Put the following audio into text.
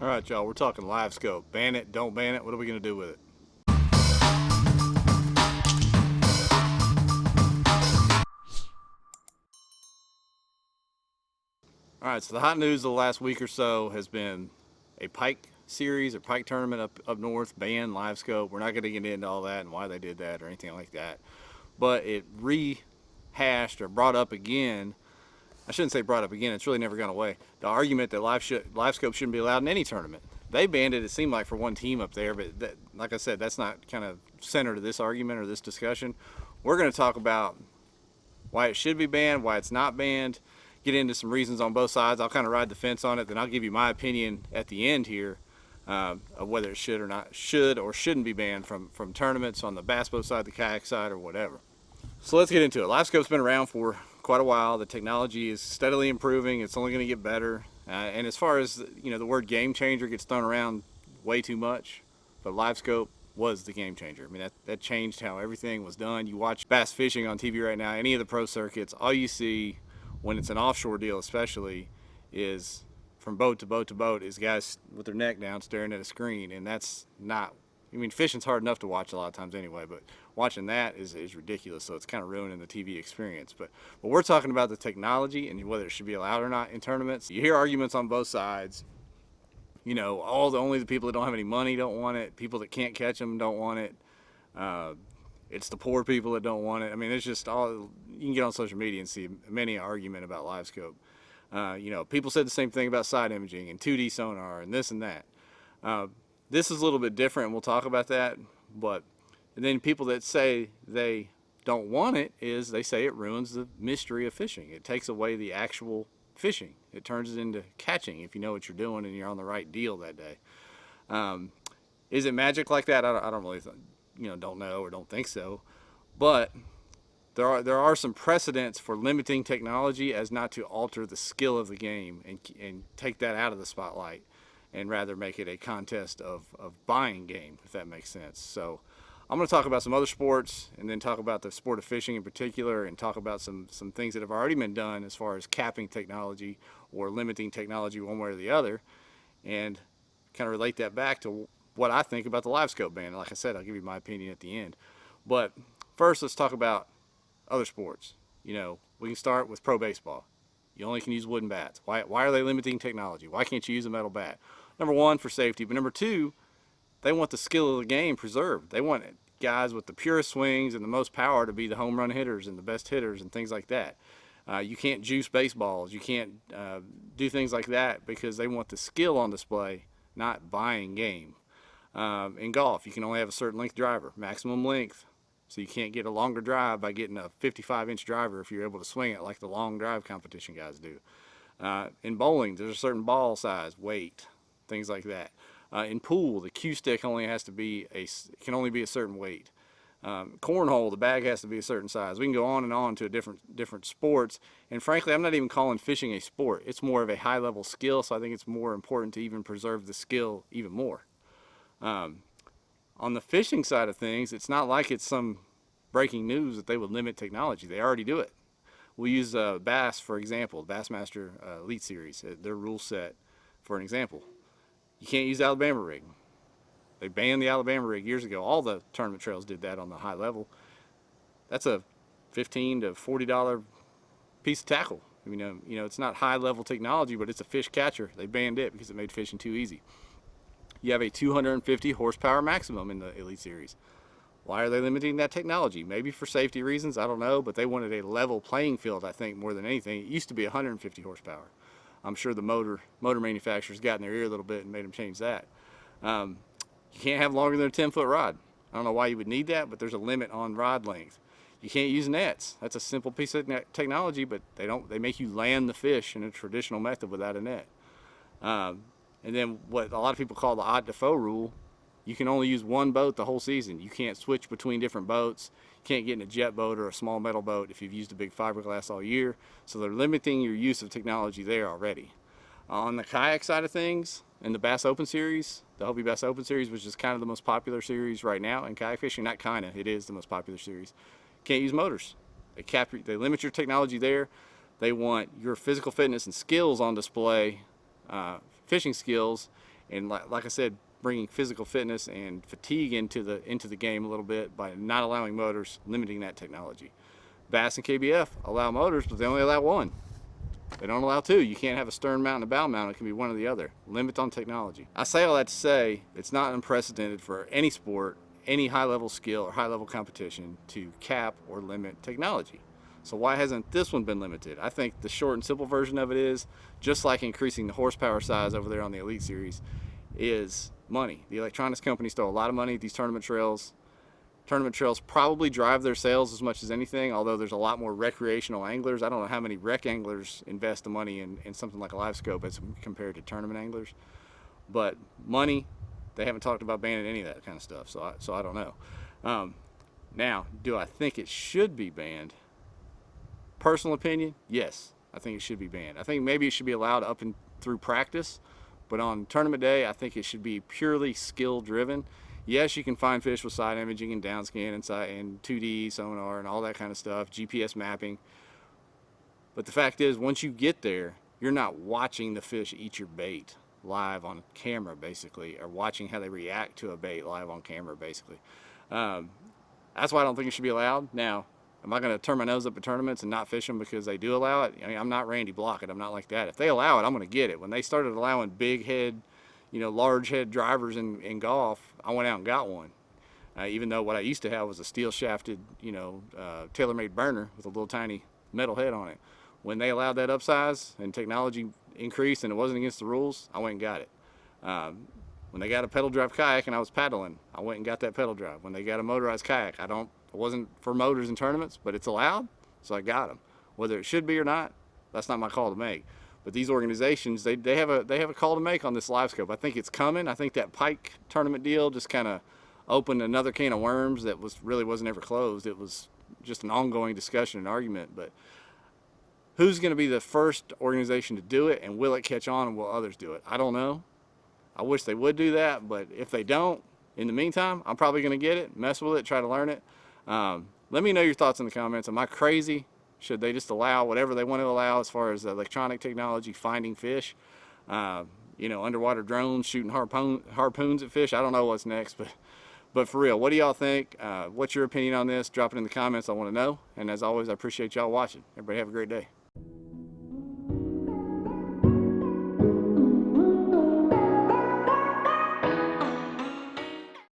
All right, y'all, we're talking Livescope. Ban it, don't ban it, what are we going to do with it? All right, so the hot news of the last week or so has been a pike series or pike tournament up north banned Livescope. We're not going to get into all that and why they did that or anything like that. But it rehashed or brought up again. I shouldn't say brought up again, it's really never gone away. The argument that Livescope shouldn't be allowed in any tournament. They banned it, it seemed like, for one team up there, but that, like I said, that's not kind of center to this argument or this discussion. We're going to talk about why it should be banned, why it's not banned, get into some reasons on both sides. I'll kind of ride the fence on it, then I'll give you my opinion at the end here of whether it should or shouldn't be banned from tournaments on the bass boat side, the kayak side, or whatever. So let's get into it. Livescope's been around for quite a while. The technology is steadily improving. It's only going to get better. And as far as the word game changer gets thrown around way too much, but Livescope was the game changer. I mean, that changed how everything was done. You watch bass fishing on TV right now, any of the pro circuits, all you see when it's an offshore deal especially is from boat to boat to boat is guys with their neck down staring at a screen, and that's not, I mean, fishing's hard enough to watch a lot of times anyway, but watching that is ridiculous, so it's kind of ruining the TV experience. But we're talking about the technology and whether it should be allowed or not in tournaments. You hear arguments on both sides. Only the people that don't have any money don't want it. People that can't catch them don't want it. It's the poor people that don't want it. I mean, it's just all, you can get on social media and see many argument about Livescope. People said the same thing about side imaging and 2D sonar and this and that. This is a little bit different, and we'll talk about that. And then people that say they don't want it is they say it ruins the mystery of fishing. It takes away the actual fishing. It turns it into catching if you know what you're doing and you're on the right deal that day. Is it magic like that? I don't really, don't know or don't think so. But there are some precedents for limiting technology as not to alter the skill of the game and take that out of the spotlight and rather make it a contest of buying game, if that makes sense. So I'm going to talk about some other sports and then talk about the sport of fishing in particular and talk about some things that have already been done as far as capping technology or limiting technology one way or the other, and kind of relate that back to what I think about the Livescope ban. Like I said, I'll give you my opinion at the end. But first, let's talk about other sports. We can start with pro baseball. You only can use wooden bats. Why are they limiting technology? Why can't you use a metal bat? Number one, for safety, but number two, they want the skill of the game preserved. They want guys with the purest swings and the most power to be the home run hitters and the best hitters and things like that. You can't juice baseballs. You can't do things like that because they want the skill on display, not buying game. In golf, you can only have a certain length driver, maximum length. So you can't get a longer drive by getting a 55-inch driver if you're able to swing it like the long drive competition guys do. In bowling, there's a certain ball size, weight, things like that. In pool, the cue stick can only be a certain weight. Cornhole, the bag has to be a certain size. We can go on and on to different sports. And frankly, I'm not even calling fishing a sport. It's more of a high-level skill, so I think it's more important to even preserve the skill even more. On the fishing side of things, it's not like it's some breaking news that they would limit technology. They already do it. We'll use Bass, for example, Bassmaster Elite Series, their rule set, for an example. You can't use the Alabama rig. They banned the Alabama rig years ago. All the tournament trails did that on the high level. That's a $15 to $40 piece of tackle. It's not high level technology, but it's a fish catcher. They banned it because it made fishing too easy. You have a 250 horsepower maximum in the Elite Series. Why are they limiting that technology? Maybe for safety reasons, I don't know, but they wanted a level playing field, I think, more than anything. It used to be 150 horsepower. I'm sure the motor manufacturers got in their ear a little bit and made them change that. You can't have longer than a 10-foot rod. I don't know why you would need that, but there's a limit on rod length. You can't use nets. That's a simple piece of technology, but they make you land the fish in a traditional method without a net. And then what a lot of people call the odd default rule, you can only use one boat the whole season. You can't switch between different boats. You can't get in a jet boat or a small metal boat if you've used a big fiberglass all year. So they're limiting your use of technology there already. On the kayak side of things, in the Bass Open Series, the Hobie Bass Open Series, which is kind of the most popular series right now in kayak fishing, not kind of, it is the most popular series, can't use motors. They limit your technology there. They want your physical fitness and skills on display, fishing skills, And like I said, bringing physical fitness and fatigue into the game a little bit by not allowing motors, limiting that technology. Bass and KBF allow motors, but they only allow one. They don't allow two. You can't have a stern mount and a bow mount. It can be one or the other. Limit on technology. I say all that to say it's not unprecedented for any sport, any high-level skill or high-level competition to cap or limit technology. So why hasn't this one been limited? I think the short and simple version of it is, just like increasing the horsepower size over there on the Elite Series, is money. The electronics companies throw a lot of money at these tournament trails. Tournament trails probably drive their sales as much as anything, although there's a lot more recreational anglers. I don't know how many rec anglers invest the money in something like a Livescope as compared to tournament anglers. But money, they haven't talked about banning any of that kind of stuff, so I don't know. Now, do I think it should be banned? Personal opinion, yes, I think it should be banned. I think maybe it should be allowed up and through practice, but on tournament day, I think it should be purely skill driven. Yes, you can find fish with side imaging and downscan and 2D sonar and all that kind of stuff, GPS mapping. But the fact is, once you get there, you're not watching the fish eat your bait live on camera, basically, or watching how they react to a bait live on camera, basically. That's why I don't think it should be allowed. Now, am I going to turn my nose up at tournaments and not fish them because they do allow it? I mean, I'm not Randy Blockett. I'm not like that. If they allow it, I'm going to get it. When they started allowing big head, large head drivers in golf, I went out and got one. Even though what I used to have was a steel shafted, tailor-made burner with a little tiny metal head on it. When they allowed that upsize and technology increased and it wasn't against the rules, I went and got it. When they got a pedal drive kayak and I was paddling, I went and got that pedal drive. When they got a motorized kayak, it wasn't for motors in tournaments, but it's allowed, so I got them. Whether it should be or not, that's not my call to make. But these organizations, they have a call to make on this Livescope. I think it's coming. I think that Pike tournament deal just kind of opened another can of worms that wasn't ever closed. It was just an ongoing discussion and argument. But who's going to be the first organization to do it, and will it catch on, and will others do it? I don't know. I wish they would do that, but if they don't, in the meantime, I'm probably going to get it, mess with it, try to learn it. Let me know your thoughts in the comments. Am I crazy? Should they just allow whatever they want to allow as far as electronic technology, finding fish, underwater drones, shooting harpoons at fish? I don't know what's next, but for real, what do y'all think? What's your opinion on this? Drop it in the comments. I want to know. And as always, I appreciate y'all watching. Everybody have a great day.